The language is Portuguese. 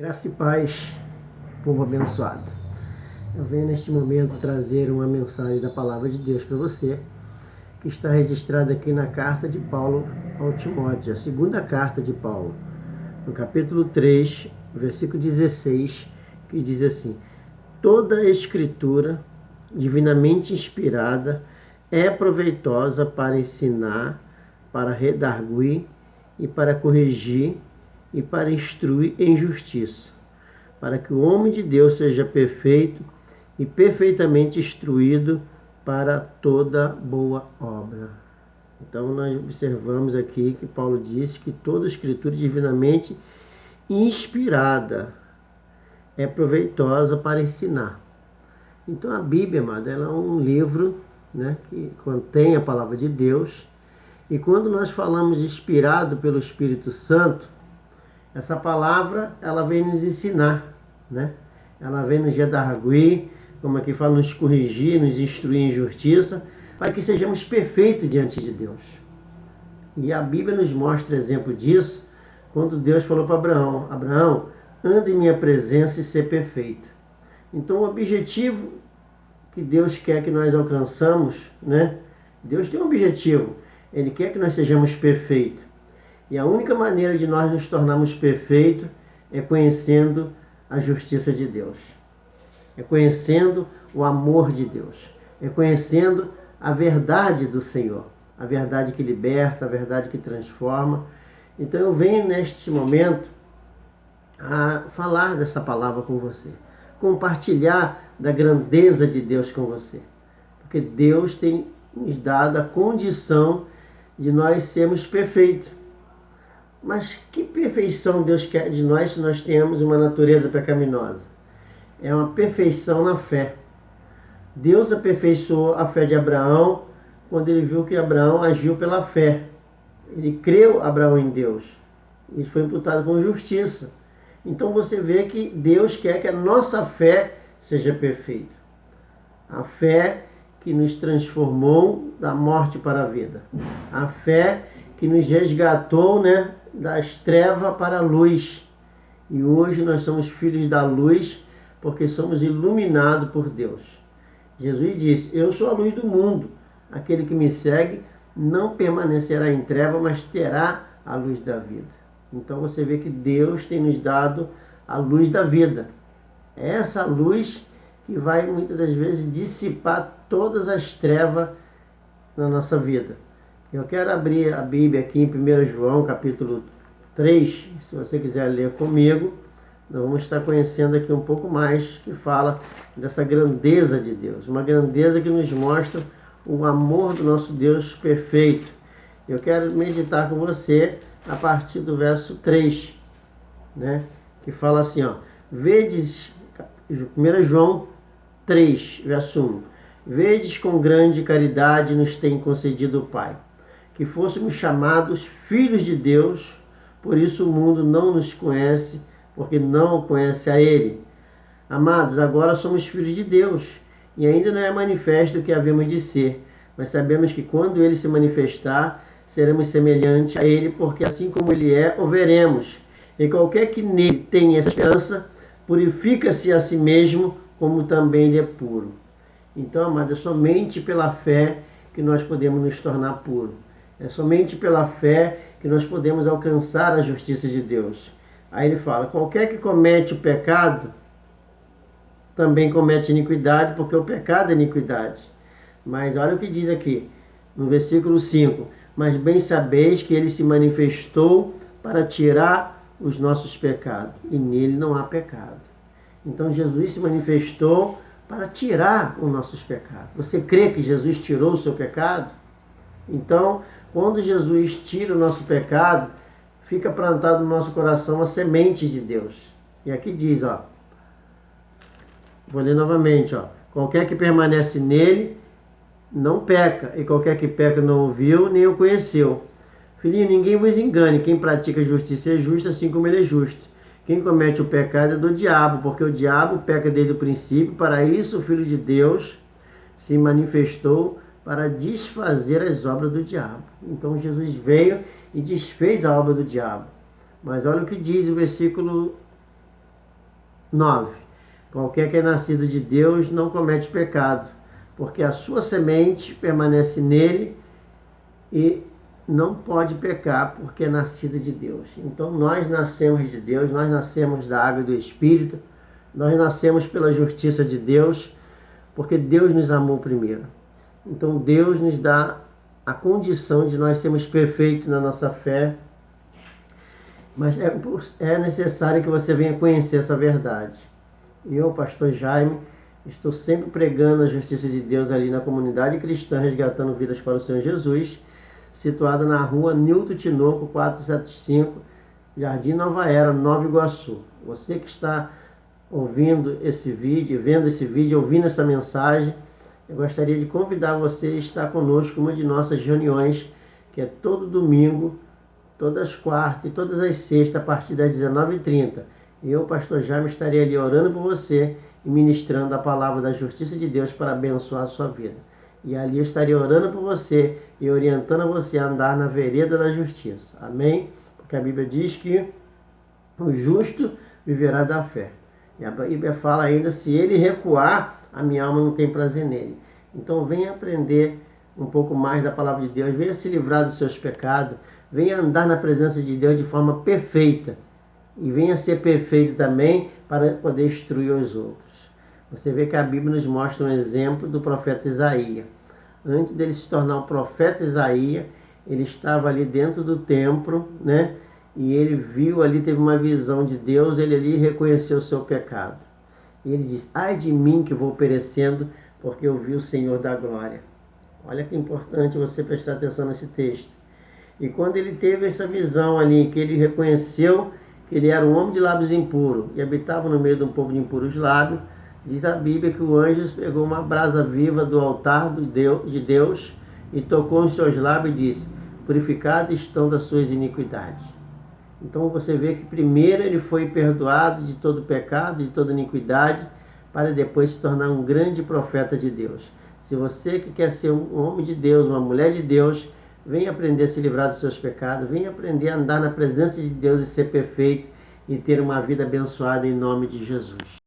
Graça e paz, povo abençoado. Eu venho neste momento trazer uma mensagem da palavra de Deus para você, que está registrada aqui na carta de Paulo ao Timóteo, a segunda carta de Paulo, no capítulo 3, versículo 16, que diz assim: toda a escritura divinamente inspirada é proveitosa para ensinar, para redarguir e para corrigir e para instruir em justiça, para que o homem de Deus seja perfeito e perfeitamente instruído para toda boa obra. Então nós observamos aqui que Paulo disse que toda a escritura divinamente inspirada é proveitosa para ensinar. Então a Bíblia, amada, ela é um livro, né, que contém a palavra de Deus, e quando nós falamos inspirado pelo Espírito Santo, essa palavra, ela vem nos ensinar, né? Ela vem nos redarguir, como aqui fala, nos corrigir, nos instruir em justiça, para que sejamos perfeitos diante de Deus. E a Bíblia nos mostra exemplo disso, quando Deus falou para Abraão: Abraão, anda em minha presença e ser perfeito. Então o objetivo que Deus quer que nós alcançamos, né? Deus tem um objetivo, Ele quer que nós sejamos perfeitos. E a única maneira de nós nos tornarmos perfeitos é conhecendo a justiça de Deus. É conhecendo o amor de Deus. É conhecendo a verdade do Senhor. A verdade que liberta, a verdade que transforma. Então eu venho neste momento a falar dessa palavra com você. Compartilhar da grandeza de Deus com você. Porque Deus tem nos dado a condição de nós sermos perfeitos. Mas que perfeição Deus quer de nós se nós temos uma natureza pecaminosa? É uma perfeição na fé. Deus aperfeiçoou a fé de Abraão quando ele viu que Abraão agiu pela fé. Ele creu, Abraão, em Deus. Isso foi imputado com justiça. Então você vê que Deus quer que a nossa fé seja perfeita. A fé que nos transformou da morte para a vida. A fé que nos resgatou, né, das trevas para a luz. E hoje nós somos filhos da luz porque somos iluminados por Deus. Jesus disse: eu sou a luz do mundo. Aquele que me segue não permanecerá em trevas, mas terá a luz da vida. Então você vê que Deus tem nos dado a luz da vida. É essa luz que vai muitas das vezes dissipar todas as trevas na nossa vida. Eu quero abrir a Bíblia aqui em 1 João, capítulo 3, se você quiser ler comigo. Nós vamos estar conhecendo aqui um pouco mais, que fala dessa grandeza de Deus. Uma grandeza que nos mostra o amor do nosso Deus perfeito. Eu quero meditar com você a partir do verso 3, né? Que fala assim, ó: Vedes, 1 João 3, verso 1. Vedes com grande caridade nos tem concedido o Pai, que fôssemos chamados filhos de Deus. Por isso o mundo não nos conhece, porque não conhece a Ele. Amados, agora somos filhos de Deus, e ainda não é manifesto o que havemos de ser, mas sabemos que quando Ele se manifestar, seremos semelhantes a Ele, porque assim como Ele é, o veremos. E qualquer que nele tenha esperança, purifica-se a si mesmo, como também Ele é puro. Então, amados, é somente pela fé que nós podemos nos tornar puros. É somente pela fé que nós podemos alcançar a justiça de Deus. Aí ele fala: qualquer que comete o pecado, também comete iniquidade, porque o pecado é iniquidade. Mas olha o que diz aqui, no versículo 5. Mas bem sabeis que ele se manifestou para tirar os nossos pecados, e nele não há pecado. Então Jesus se manifestou para tirar os nossos pecados. Você crê que Jesus tirou o seu pecado? Então, quando Jesus tira o nosso pecado, fica plantado no nosso coração a semente de Deus. E aqui diz, ó, vou ler novamente, ó: qualquer que permanece nele não peca, e qualquer que peca não o viu, nem o conheceu. Filhinho, ninguém vos engane, quem pratica justiça é justo, assim como ele é justo. Quem comete o pecado é do diabo, porque o diabo peca desde o princípio. Para isso o Filho de Deus se manifestou, para desfazer as obras do diabo. Então Jesus veio e desfez a obra do diabo. Mas olha o que diz o versículo 9. Qualquer que é nascido de Deus não comete pecado, porque a sua semente permanece nele e não pode pecar porque é nascida de Deus. Então nós nascemos de Deus, nós nascemos da água e do Espírito, nós nascemos pela justiça de Deus, porque Deus nos amou primeiro. Então Deus nos dá a condição de nós sermos perfeitos na nossa fé, mas é necessário que você venha conhecer essa verdade. Eu, pastor Jaime, estou sempre pregando a justiça de Deus ali na comunidade cristã, resgatando vidas para o Senhor Jesus, situada na rua Nilton Tinoco, 475, Jardim Nova Era, Nova Iguaçu. Você que está ouvindo esse vídeo, vendo esse vídeo, ouvindo essa mensagem, eu gostaria de convidar você a estar conosco em uma de nossas reuniões, que é todo domingo, todas as quartas e todas as sextas, a partir das 19h30. Eu, pastor Jaime, estarei ali orando por você e ministrando a palavra da justiça de Deus para abençoar a sua vida. E ali eu estarei orando por você e orientando você a andar na vereda da justiça. Amém? Porque a Bíblia diz que o justo viverá da fé. E a Bíblia fala ainda, se ele recuar, a minha alma não tem prazer nele. Então venha aprender um pouco mais da palavra de Deus, venha se livrar dos seus pecados, venha andar na presença de Deus de forma perfeita. E venha ser perfeito também para poder instruir os outros. Você vê que a Bíblia nos mostra um exemplo do profeta Isaías. Antes dele se tornar o profeta Isaías, ele estava ali dentro do templo, né? E ele viu ali, teve uma visão de Deus, ele ali reconheceu o seu pecado. E ele diz, ai de mim que vou perecendo, porque eu vi o Senhor da glória. Olha que importante você prestar atenção nesse texto. E quando ele teve essa visão ali, que ele reconheceu que ele era um homem de lábios impuros e habitava no meio de um povo de impuros lábios, diz a Bíblia que o anjo pegou uma brasa viva do altar de Deus e tocou em seus lábios e disse, purificados estão das suas iniquidades. Então você vê que primeiro ele foi perdoado de todo pecado, de toda iniquidade, para depois se tornar um grande profeta de Deus. Se você que quer ser um homem de Deus, uma mulher de Deus, venha aprender a se livrar dos seus pecados, venha aprender a andar na presença de Deus e ser perfeito e ter uma vida abençoada em nome de Jesus.